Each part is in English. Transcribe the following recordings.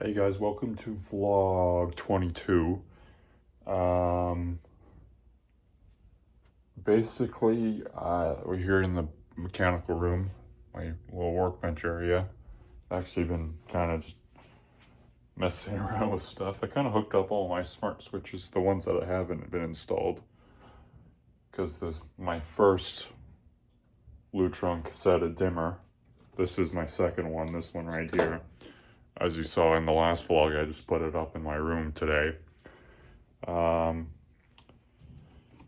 Hey guys, welcome to vlog 22. Basically, we're here in the mechanical room, my little workbench area. I've actually been kind of just messing around with stuff. I kind of hooked up all my smart switches, the ones that haven't been installed, because my first Lutron cassette dimmer. This is my second one, this one right here. As you saw in the last vlog, I just put it up in my room today. And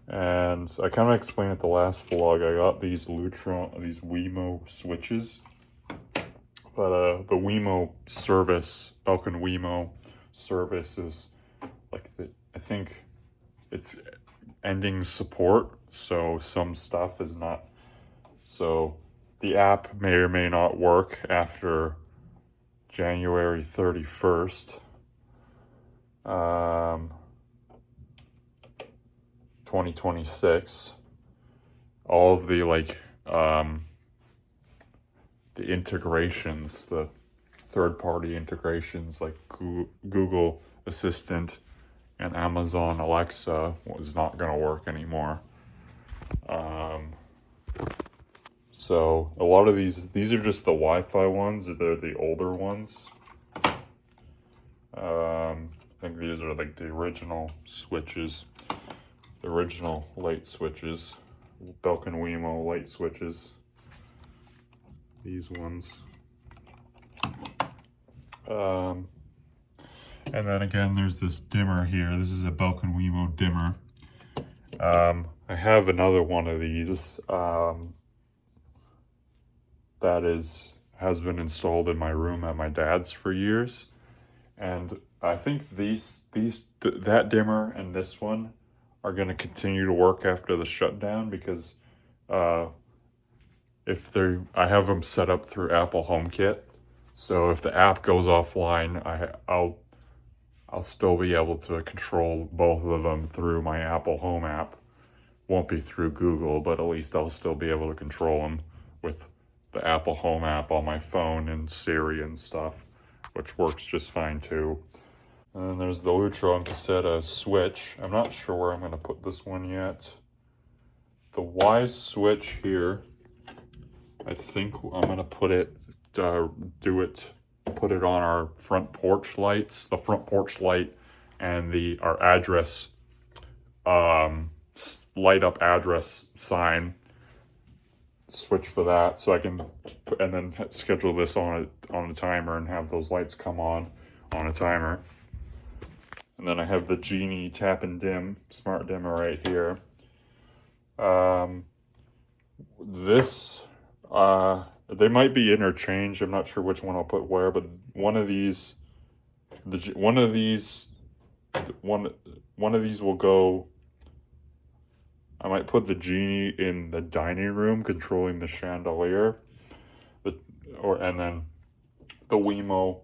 I kind of explained at the last vlog, I got these Wemo switches. But the Wemo service, Belkin Wemo service is like, I think it's ending support. So some stuff is not, so the app may or may not work after January 31st. 2026. All of the the integrations, the third-party integrations like Google Assistant and Amazon Alexa was not going to work anymore. So a lot of these are just the Wi-Fi ones. They're the older ones. I think these are like the original switches, the original light switches, Belkin Wemo light switches. These ones. And then again, there's this dimmer here. This is a Belkin Wemo dimmer. I have another one of these that has been installed in my room at my dad's for years, and I think that dimmer and this one are going to continue to work after the shutdown because I have them set up through Apple HomeKit, so if the app goes offline, I'll still be able to control both of them through my Apple Home app. Won't be through Google, but at least I'll still be able to control them with the Apple Home app on my phone and Siri and stuff, which works just fine too. And then there's the Lutron cassette switch. I'm not sure where I'm going to put this one yet. The Y switch here, I think I'm going to put it on our front porch lights, the front porch light and our address, light up address sign. Switch for that, so I can, and then schedule this on a timer and have those lights come on a timer. And then I have the Genie tap and dim smart dimmer right here. They might be interchanged. I'm not sure which one I'll put where, but one of these will go. I might put the Genie in the dining room, controlling the chandelier, and then the Wemo,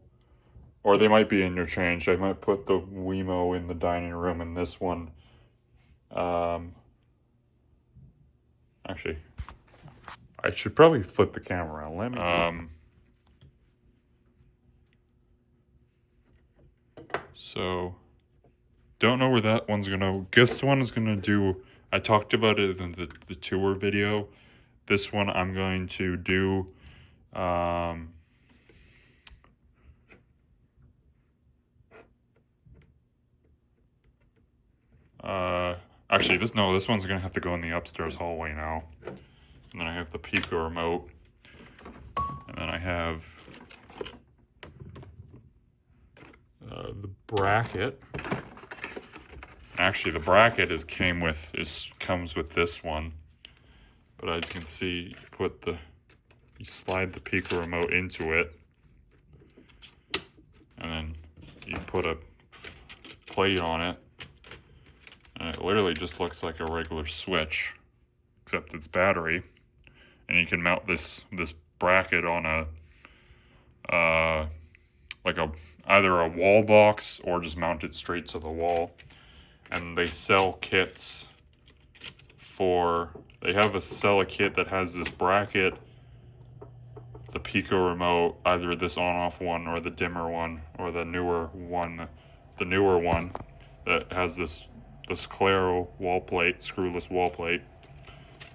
or they might be interchanged. I might put the Wemo in the dining room, and this one, actually, I should probably flip the camera around. Let me. So, don't know where that one's gonna. This one is gonna do. I talked about it in the tour video. This one I'm going to do. Actually, this one's gonna have to go in the upstairs hallway now. And then I have the Pico remote, and then I have the bracket. Actually, the bracket comes with this one, but as you can see, you slide the Pico remote into it, and then you put a plate on it, and it literally just looks like a regular switch, except it's battery, and you can mount this bracket on either a wall box or just mount it straight to the wall. And they sell kits they sell a kit that has this bracket the Pico remote, either this on-off one or the dimmer one or the newer one that has this Claro wall plate, screwless wall plate,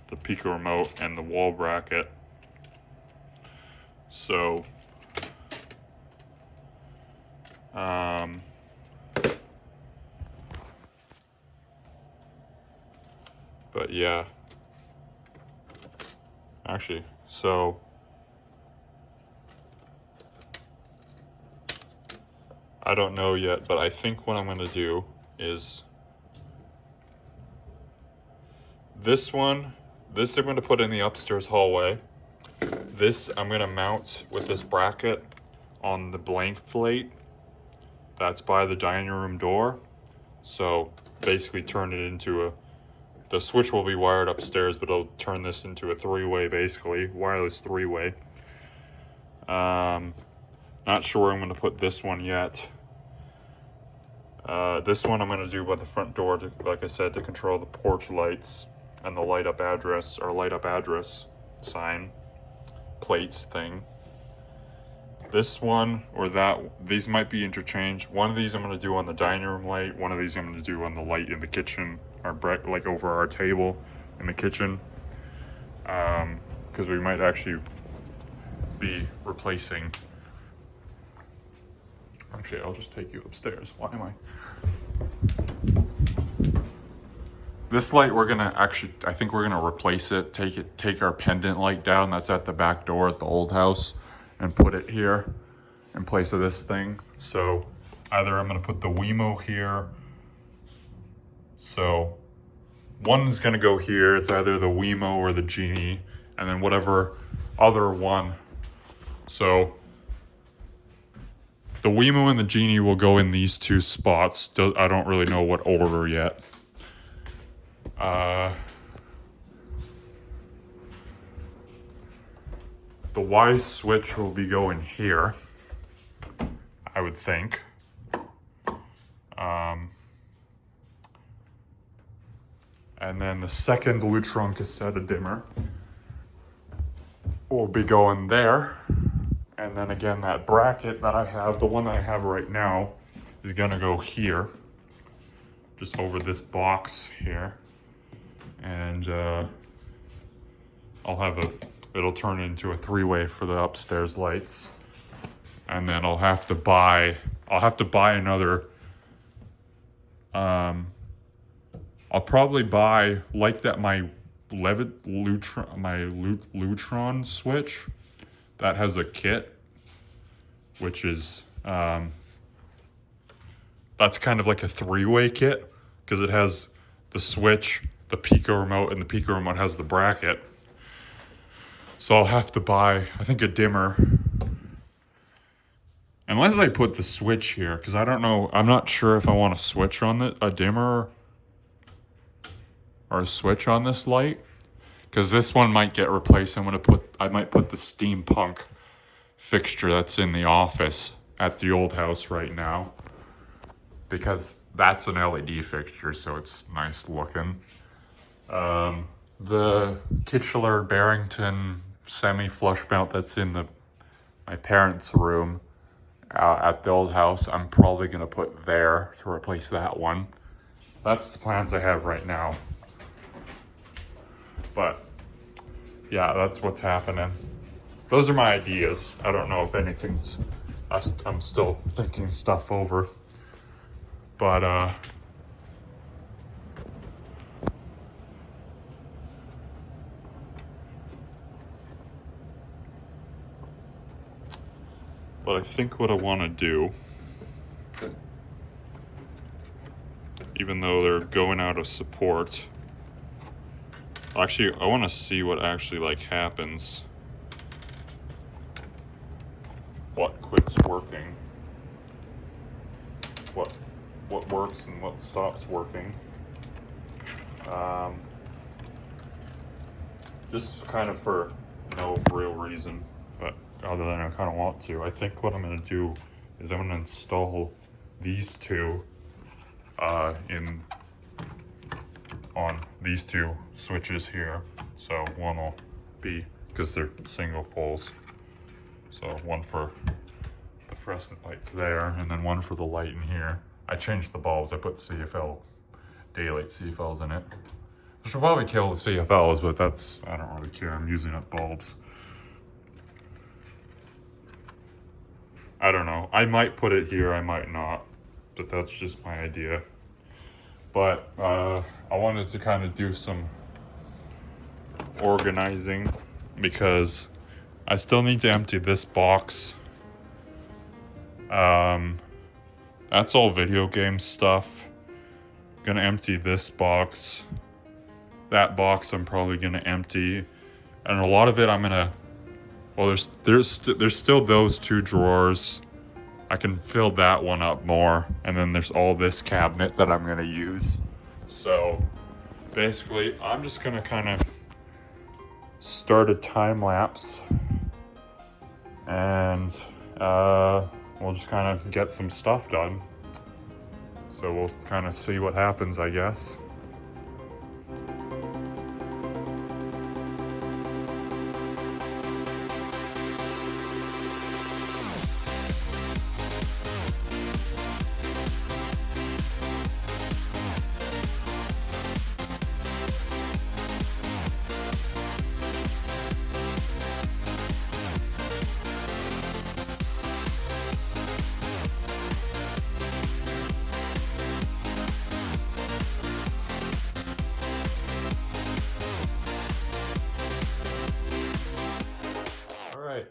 the Pico remote, and the wall bracket. So, but yeah, actually, so I don't know yet, but I think what I'm going to do is this I'm going to put in the upstairs hallway. This I'm going to mount with this bracket on the blank plate that's by the dining room door. So basically turn it into the switch will be wired upstairs, but I'll turn this into a three-way, basically, wireless three-way. Not sure where I'm going to put this one yet. This one I'm going to do by the front door, like I said, to control the porch lights and the light up address sign plates thing. This one or that, these might be interchanged. One of these I'm going to do on the dining room light. One of these I'm going to do on the light in the kitchen, like over our table in the kitchen. Because we might actually be replacing. Actually, I'll just take you upstairs. Why am I? This light, I think we're gonna replace it. Take our pendant light down that's at the back door at the old house, and put it here in place of this thing. So either I'm gonna put the Wemo here. So one is gonna go here. It's either the Wemo or the Genie, and then whatever other one. So the Wemo and the Genie will go in these two spots. I don't really know what order yet. The Y switch will be going here, I would think. And then the second Lutron cassette dimmer will be going there. And then again, that bracket that I have, the one that I have right now, is gonna go here, just over this box here. And it'll turn into a three-way for the upstairs lights. And then I'll have to buy another, I'll probably buy, like that, my Lutron switch that has a kit, which is, that's kind of like a three-way kit, because it has the switch, the Pico remote, and the Pico remote has the bracket. So I'll have to buy, I think, a dimmer. Unless I put the switch here, because I don't know, I'm not sure if I want a switch on a dimmer or a switch on this light, because this one might get replaced. I might put the steampunk fixture that's in the office at the old house right now, because that's an LED fixture, so it's nice looking. The Kitchener Barrington semi-flush mount that's in my parents' room at the old house, I'm probably going to put there to replace that one. That's the plans I have right now. But yeah, that's what's happening. Those are my ideas. I don't know if anything's, I'm still thinking stuff over. But I think what I want to do, even though they're going out of support, actually, I want to see what actually happens. What quits working. What works and what stops working. Just kind of for no real reason, but other than I kind of want to. I think what I'm going to do is I'm going to install these two on these two switches here. So one will be, because they're single poles, So one for the fluorescent lights there, and then one for the light in here. I changed the bulbs. I put CFL, daylight CFLs in it. Which will probably kill the CFLs, but that's, I don't really care. I'm using up bulbs. I don't know. I might put it here, I might not. But that's just my idea. But I wanted to kind of do some organizing because I still need to empty this box. That's all video game stuff. Gonna empty this box. That box I'm probably gonna empty, and a lot of it I'm gonna. Well, there's still those two drawers. I can fill that one up more, and then there's all this cabinet that I'm gonna use. So basically, I'm just gonna kind of start a time lapse, and we'll just kind of get some stuff done. So we'll kind of see what happens, I guess.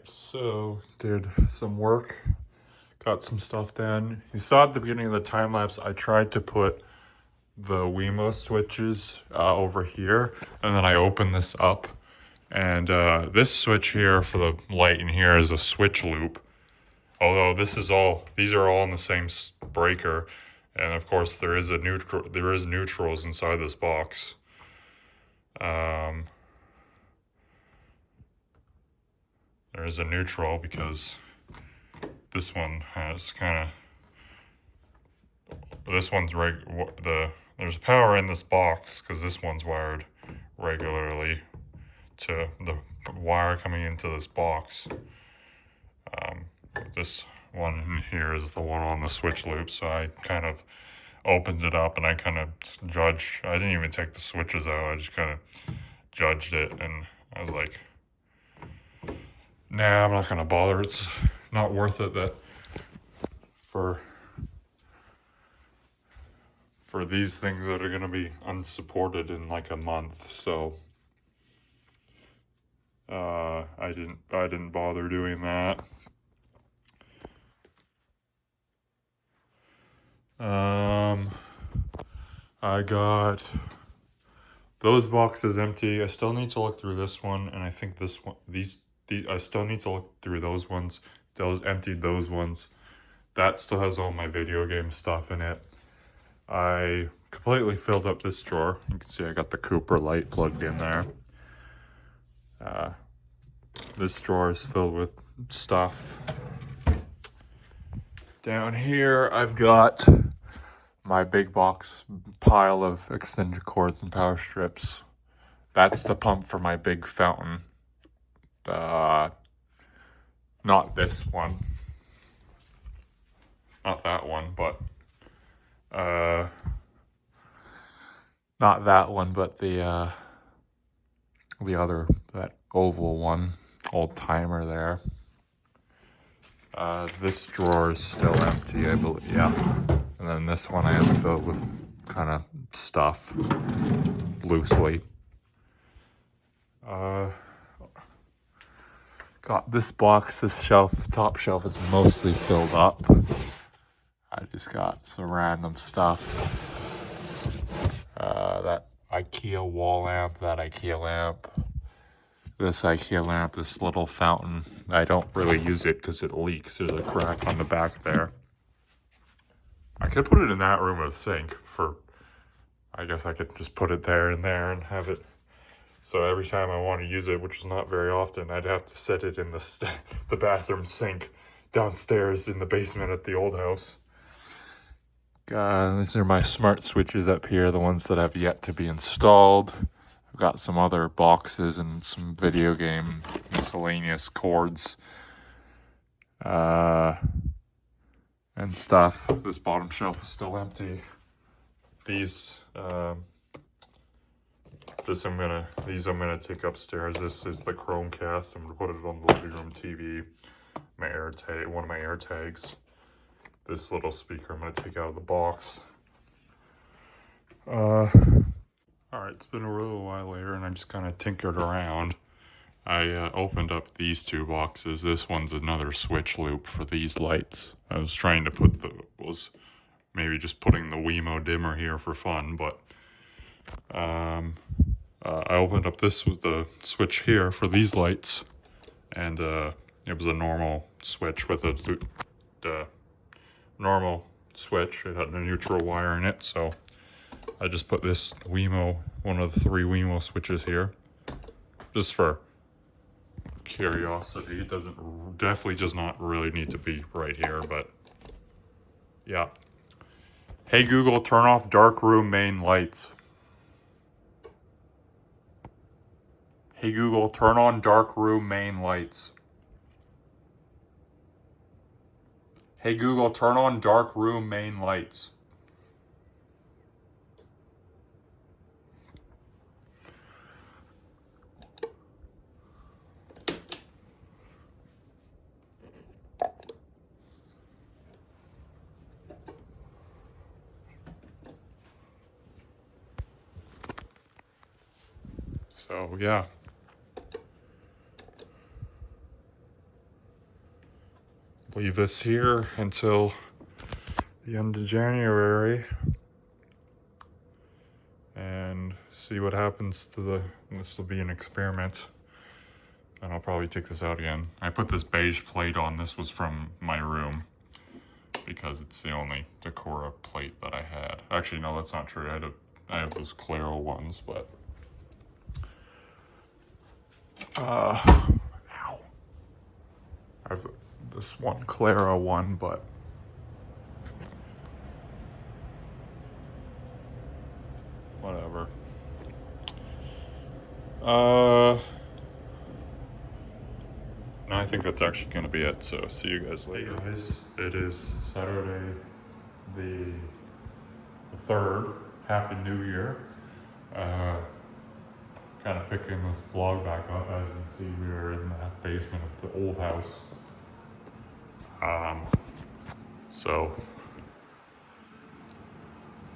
So did some work, got some stuff done. You saw at the beginning of the time lapse, I tried to put the Wemo switches over here, and then I opened this up, and this switch here for the light in here is a switch loop. Although these are all in the same breaker, and of course there is neutrals inside this box. There is a neutral because this one has there's power in this box because this one's wired regularly to the wire coming into this box. This one in here is the one on the switch loop, so I kind of opened it up and I kind of judged. I didn't even take the switches out, I just kind of judged it, and I was like, nah, I'm not gonna bother. It's not worth it that for these things that are gonna be unsupported in like a month. So I didn't bother doing that. I got those boxes empty. I still need to look through this one, and I think this one, I still need to look through those ones. Emptied those ones. That still has all my video game stuff in it. I completely filled up this drawer. You can see I got the Cooper light plugged in there. This drawer is filled with stuff. Down here, I've got my big box pile of extended cords and power strips. That's the pump for my big fountain. Not this one. Not that one, but not that one, but the other, that oval one, old timer there. This drawer is still empty, I believe, yeah. And then this one I have filled with kind of stuff, loosely. Got this box, this shelf, top shelf is mostly filled up. I just got some random stuff. That IKEA wall lamp, that IKEA lamp, this IKEA lamp, this little fountain. I don't really use it because it leaks. There's a crack on the back there. I could put it in that room with a sink I guess I could just put it there and have it. So every time I want to use it, which is not very often, I'd have to set it in the bathroom sink downstairs in the basement at the old house. These are my smart switches up here, the ones that have yet to be installed. I've got some other boxes and some video game miscellaneous cords. and stuff. This bottom shelf is still empty. These these I'm gonna take upstairs. This is the Chromecast. I'm gonna put it on the living room TV. My one of my air tags. This little speaker I'm gonna take out of the box. All right, it's been a little while later, and I just kind of tinkered around. I opened up these two boxes. This one's another switch loop for these lights. I was trying to maybe just putting the Wemo dimmer here for fun, but I opened up this with the switch here for these lights, and it was a normal switch with a normal switch. It had a neutral wire in it, so I just put this Wemo, one of the 3 Wemo switches here, just for curiosity. It definitely does not really need to be right here, but yeah. Hey Google, turn off dark room main lights. Hey Google, turn on dark room main lights. Hey Google, turn on dark room main lights. So yeah. Leave this here until the end of January and see what happens to this will be an experiment, and I'll probably take this out again. I put this beige plate on. This was from my room because it's the only Decora plate that I had. Actually, no, that's not true. I have those Claro ones, but ow. I have this one Claro one, but whatever. No, I think that's actually gonna be it, so see you guys later. Hey guys, it is Saturday the 3rd, Happy New Year. Kind of picking this vlog back up. As you can see, we are in the basement of the old house. So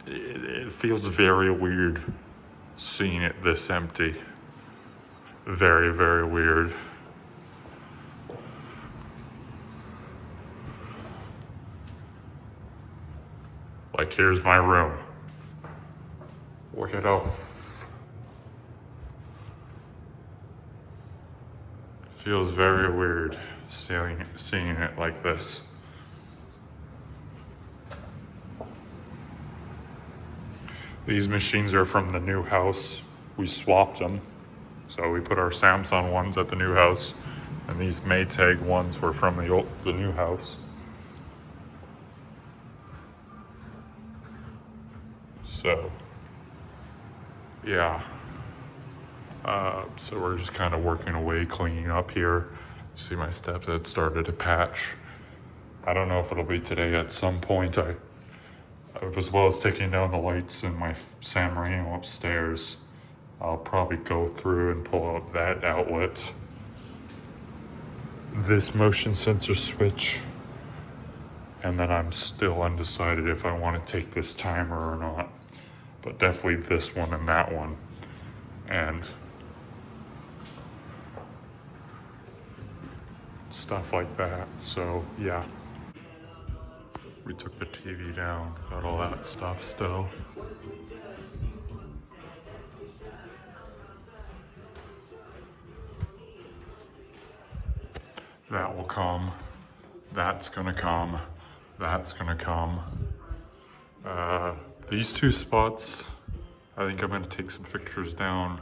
it feels very weird seeing it this empty. Very, very weird. Like, here's my room. Look at how feels very weird seeing it like this. These machines are from the new house. We swapped them. So we put our Samsung ones at the new house, and these Maytag ones were from the new house. So, yeah. So we're just kind of working away, cleaning up here. See my stepdad started to patch. I don't know if it'll be today. At some point, as well as taking down the lights in my San Marino upstairs, I'll probably go through and pull out that outlet, this motion sensor switch, and then I'm still undecided if I want to take this timer or not. But definitely this one and that one. And stuff like that. So yeah, we took the TV down, got all that stuff still. That will come. That's gonna come. That's gonna come. These 2 spots, I think I'm gonna take some fixtures down.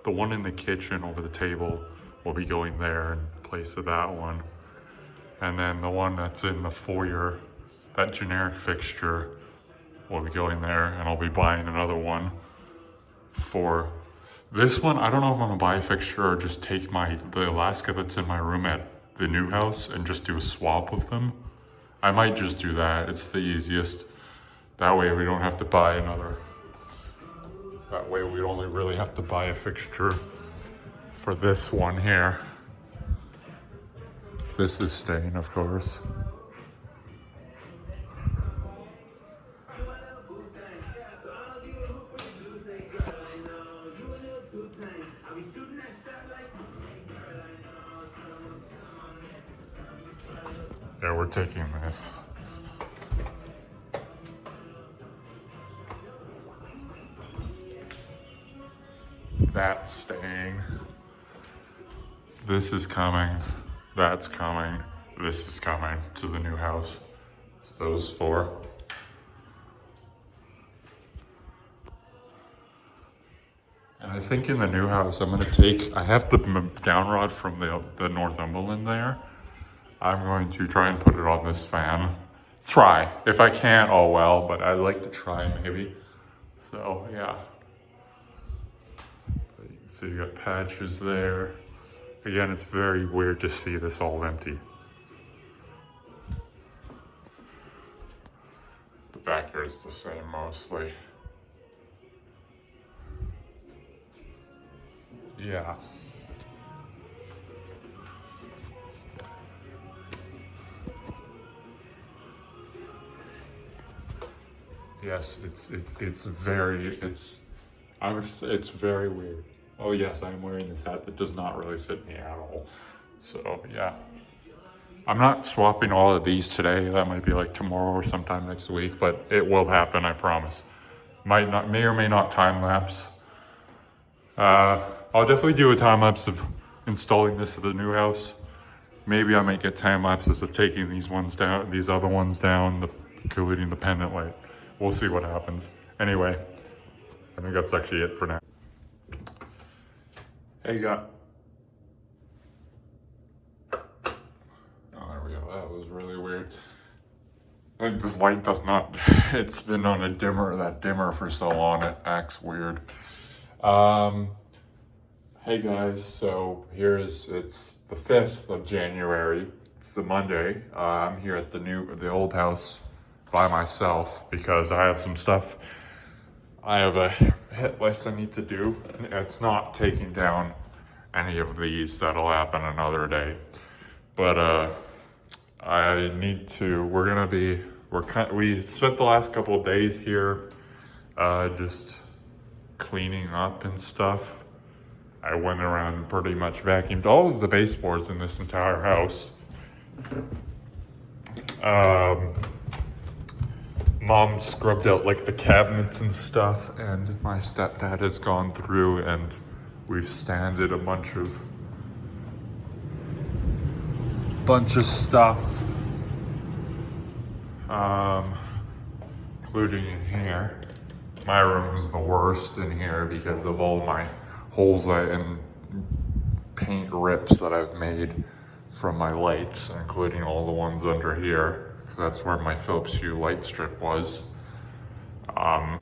The one in the kitchen over the table will be going there in place of that one. And then the one that's in the foyer, that generic fixture, will be going there, and I'll be buying another one for this one. I don't know if I'm gonna buy a fixture or just take the Alaska that's in my room at the new house and just do a swap of them. I might just do that. It's the easiest. That way we don't have to buy another. That way we only really have to buy a fixture for this one here. This is staying, of course. Yeah, we're taking this. That's staying. This is coming. That's coming. This is coming to the new house. It's those four. And I think in the new house, I'm gonna take, I have the down rod from the Northumberland there. I'm going to try and put it on this fan. Try. If I can't, oh well, but I'd like to try maybe. So yeah. You can see you got patches there. Again, it's very weird to see this all empty. The back here is the same mostly. Yeah. Yes, it's very weird. Oh yes, I'm wearing this hat that does not really fit me at all. So yeah. I'm not swapping all of these today. That might be like tomorrow or sometime next week, but it will happen, I promise. May or may not time lapse. I'll definitely do a time lapse of installing this at the new house. Maybe I might get time lapses of taking these ones down, these other ones down, including the pendant light. We'll see what happens. Anyway, I think that's actually it for now. Hey, guys. Oh, there we go. That was really weird. I think this light does not, it's been on a dimmer, that dimmer for so long, it acts weird. Hey guys, so it's the 5th of January. It's the Monday. I'm here at the old house by myself because I have some stuff. I have a hit list I need to do. It's not taking down any of these. That'll happen another day. But I need to, we spent the last couple of days here just cleaning up and stuff. I went around and pretty much vacuumed all of the baseboards in this entire house. Mom scrubbed out like the cabinets and stuff, and my stepdad has gone through and we've sanded a bunch of stuff, including in here. My room is the worst in here because of all my holes and paint rips that I've made from my lights, including all the ones under here. That's where my Philips Hue light strip was. But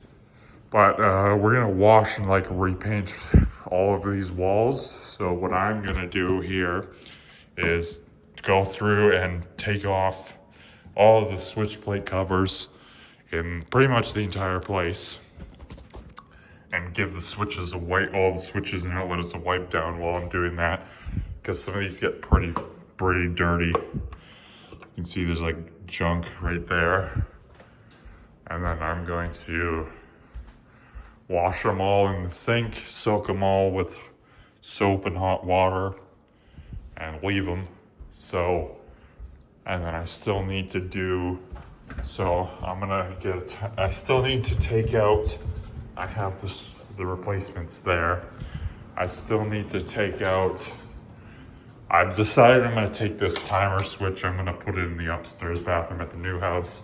we're gonna wash and like repaint all of these walls. So what I'm gonna do here is go through and take off all of the switch plate covers in pretty much the entire place and give the switches all the switches and outlets a wipe down while I'm doing that, because some of these get pretty dirty. You can see there's like junk right there. And then I'm going to wash them all in the sink, soak them all with soap and hot water, and leave them. So, and then I still need to do, so I'm gonna I still need to take out, I have the replacements there. I still need to take out, I've decided I'm gonna take this timer switch, I'm gonna put it in the upstairs bathroom at the new house.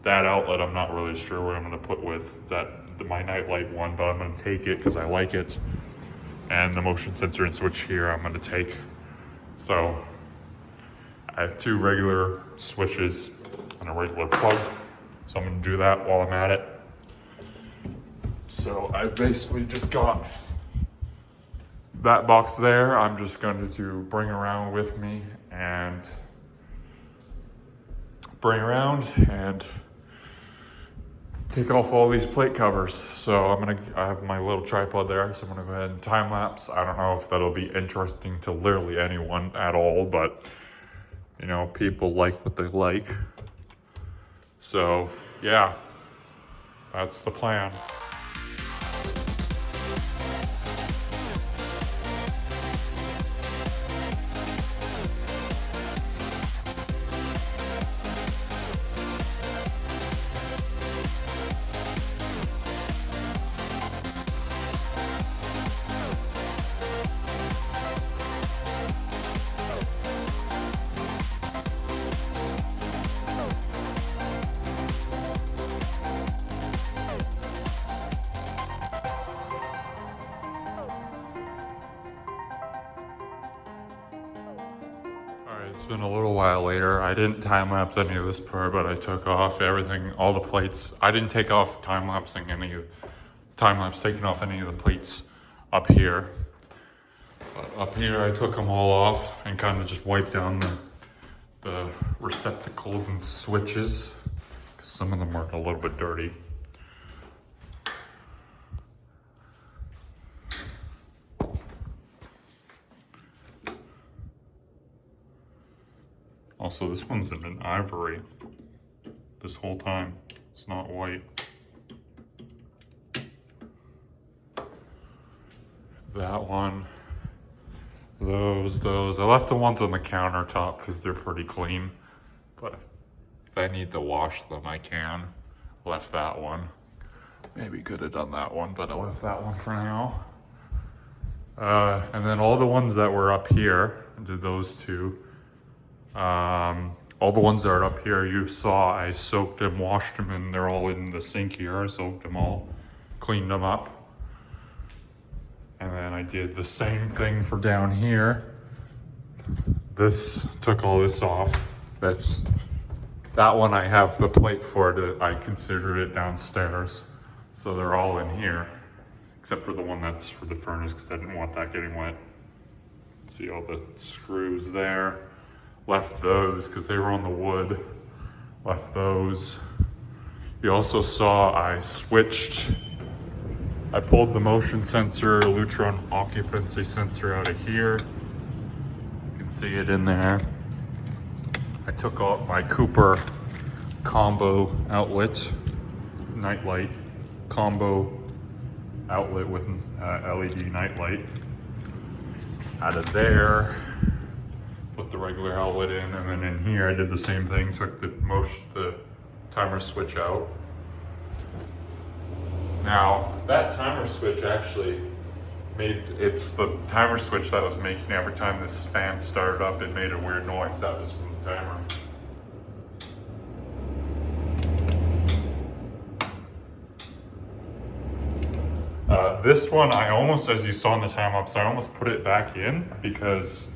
That outlet, I'm not really sure what I'm gonna put with my nightlight one, but I'm gonna take it because I like it. And the motion sensor and switch here, I'm gonna take. So I have 2 regular switches and a regular plug. So I'm gonna do that while I'm at it. So I basically just got that box there. I'm just going to bring around with me and bring around and take off all these plate covers. So I have my little tripod there, so I'm gonna go ahead and time lapse. I don't know if that'll be interesting to literally anyone at all, but you know, people like what they like. So yeah, that's the plan. It's been a little while later. I didn't time lapse any of this part, but I took off everything, all the plates. I didn't take off taking off any of the plates up here. But up here, I took them all off and kind of just wiped down the receptacles and switches, because some of them are a little bit dirty. Also, this one's in an ivory this whole time. It's not white. That one, those. I left the ones on the countertop because they're pretty clean. But if I need to wash them, I can. Left that one. Maybe could have done that one, but I left that one for now. And then all the ones that were up here, I did those two. All the ones that are up here, you saw I soaked them, washed them, and they're all in the sink here. I soaked them all, cleaned them up. And then I did the same thing for down here. Took all this off. That one I have the plate for it. I considered it downstairs. So they're all in here, except for the one that's for the furnace, because I didn't want that getting wet. See all the screws there. Left those because they were on the wood. Left those. You also saw I pulled the motion sensor, Lutron occupancy sensor out of here. You can see it in there. I took out my Cooper combo outlet, nightlight, combo outlet with LED nightlight. Out of there. Put the regular outlet in, and then in here I did the same thing, took the timer switch out. Now, that timer switch actually it's the timer switch that was making every time this fan started up, it made a weird noise. That was from the timer. This one, I almost, as you saw in the time lapse, I almost put it back in because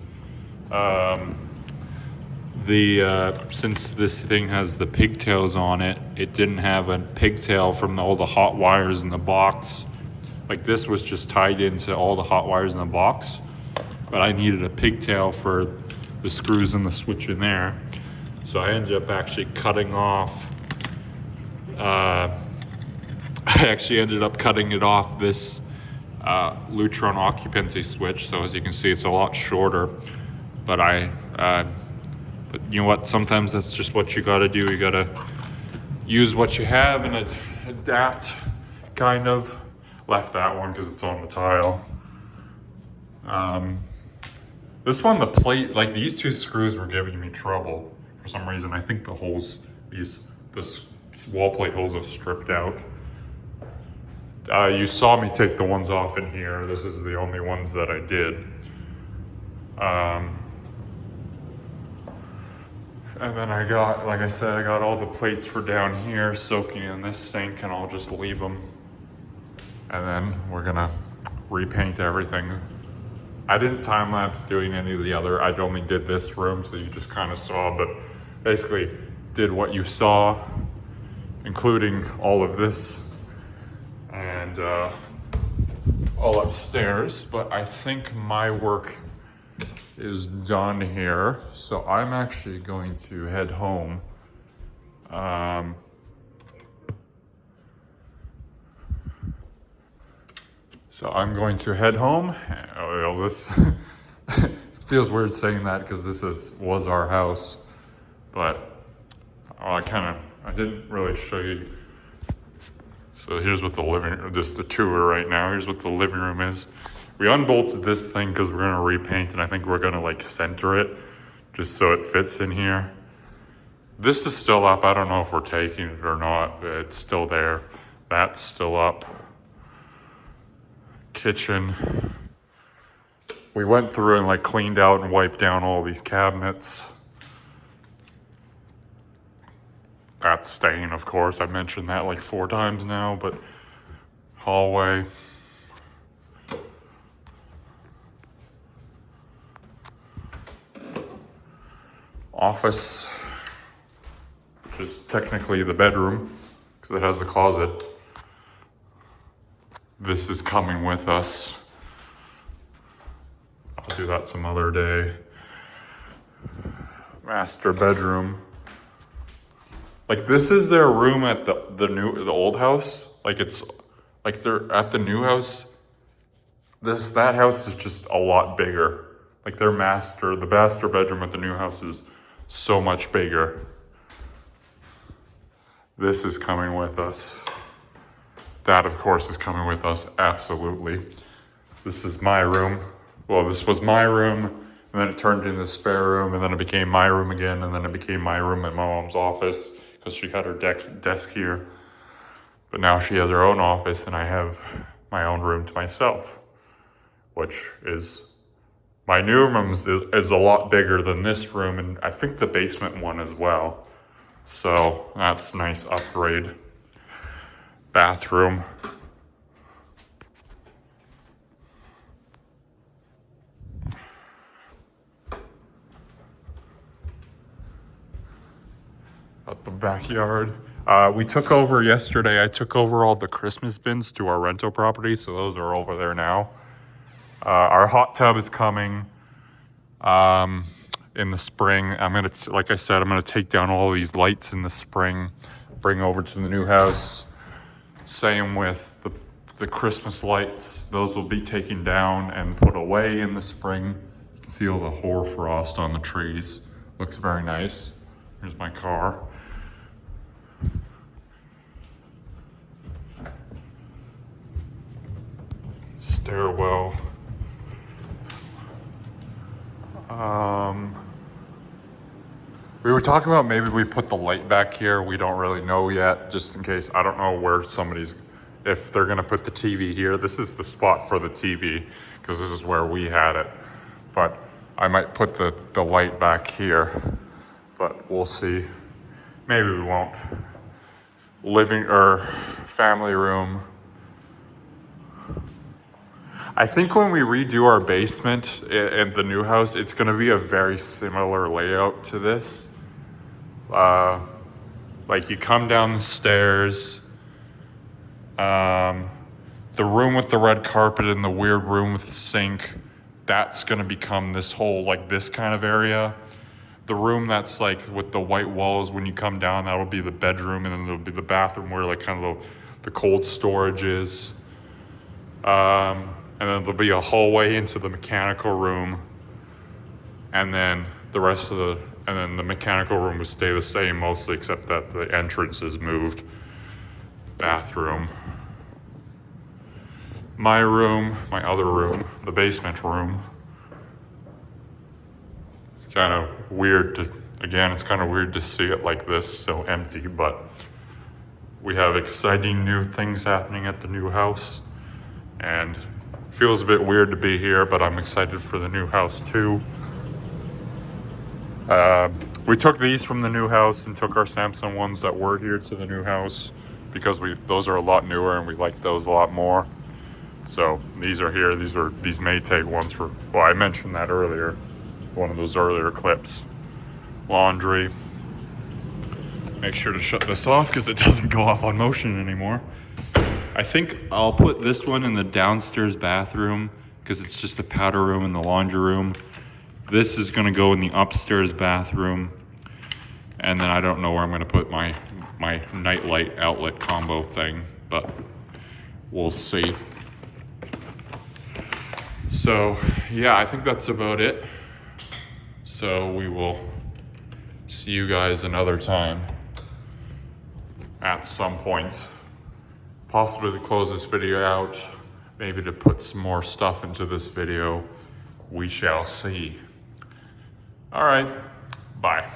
since this thing has the pigtails on it, it didn't have a pigtail from all the hot wires in the box. Like this was just tied into all the hot wires in the box, but I needed a pigtail for the screws and the switch in there. So I ended up actually cutting off, I actually ended up cutting it off this Lutron occupancy switch. So as you can see, it's a lot shorter, but but you know what? Sometimes that's just what you gotta do. You gotta use what you have and adapt, kind of. Left that one because it's on the tile. This one, the plate, like these two screws were giving me trouble for some reason. I think the holes, the wall plate holes are stripped out. You saw me take the ones off in here. This is the only ones that I did. And then I got, like I said, I got all the plates for down here soaking in this sink, and I'll just leave them. And then we're gonna repaint everything. I didn't time lapse doing any of the other, I only did this room, so you just kind of saw, but basically did what you saw, including all of this and all upstairs. But I think my work is done here. So I'm actually going to head home. So I'm going to head home. Well, this feels weird saying that because this was our house, but I didn't really show you. So here's what just the tour right now. Here's what the living room is. We unbolted this thing because we're gonna repaint, and I think we're gonna like center it just so it fits in here. This is still up. I don't know if we're taking it or not, but it's still there. That's still up. Kitchen. We went through and like cleaned out and wiped down all these cabinets. That's staying, of course. I mentioned that like 4 times now, but hallway. Office, which is technically the bedroom because it has the closet. This is coming with us. I'll do that some other day. Master bedroom. Like this is their room at the old house. Like it's like they're at the new house. That house is just a lot bigger. Like the master bedroom at the new house is so much bigger. This is coming with us. That, of course, is coming with us, absolutely. This is my room. Well, this was my room, and then it turned into the spare room, and then it became my room again, and then it became my room at my mom's office, because she had her desk here. But now she has her own office, and I have my own room to myself, which is... My new room is a lot bigger than this room, and I think the basement one as well. So that's a nice upgrade. Bathroom. At the backyard. We took over yesterday. I took over all the Christmas bins to our rental property, so those are over there now. Our hot tub is coming in the spring. Like I said, I'm gonna take down all these lights in the spring, bring over to the new house. Same with the Christmas lights. Those will be taken down and put away in the spring. You can see all the hoarfrost on the trees. Looks very nice. Here's my car. Stairwell. We were talking about maybe we put the light back here. We don't really know yet, just in case. I don't know where if they're gonna put the TV here. This is the spot for the TV, because this is where we had it. But I might put the light back here, but we'll see. Maybe we won't. Living or family room. I think when we redo our basement in the new house, it's gonna be a very similar layout to this. Like you come down the stairs, the room with the red carpet and the weird room with the sink, that's gonna become this whole, like this kind of area. The room that's like with the white walls, when you come down, that'll be the bedroom, and then there'll be the bathroom where like kind of the cold storage is. And then there'll be a hallway into the mechanical room, and then the mechanical room will stay the same mostly, except that the entrance is moved. Bathroom. My room, my other room, the basement room. It's kind of weird it's kind of weird to see it like this, so empty, but we have exciting new things happening at the new house, and feels a bit weird to be here, but I'm excited for the new house too. We took these from the new house and took our Samsung ones that were here to the new house because those are a lot newer and we like those a lot more. So these are here. These Maytag ones I mentioned that earlier, one of those earlier clips. Laundry. Make sure to shut this off because it doesn't go off on motion anymore. I think I'll put this one in the downstairs bathroom because it's just a powder room in the laundry room. This is gonna go in the upstairs bathroom. And then I don't know where I'm gonna put my nightlight outlet combo thing, but we'll see. So yeah, I think that's about it. So we will see you guys another time at some point. Possibly to close this video out, maybe to put some more stuff into this video. We shall see. All right, bye.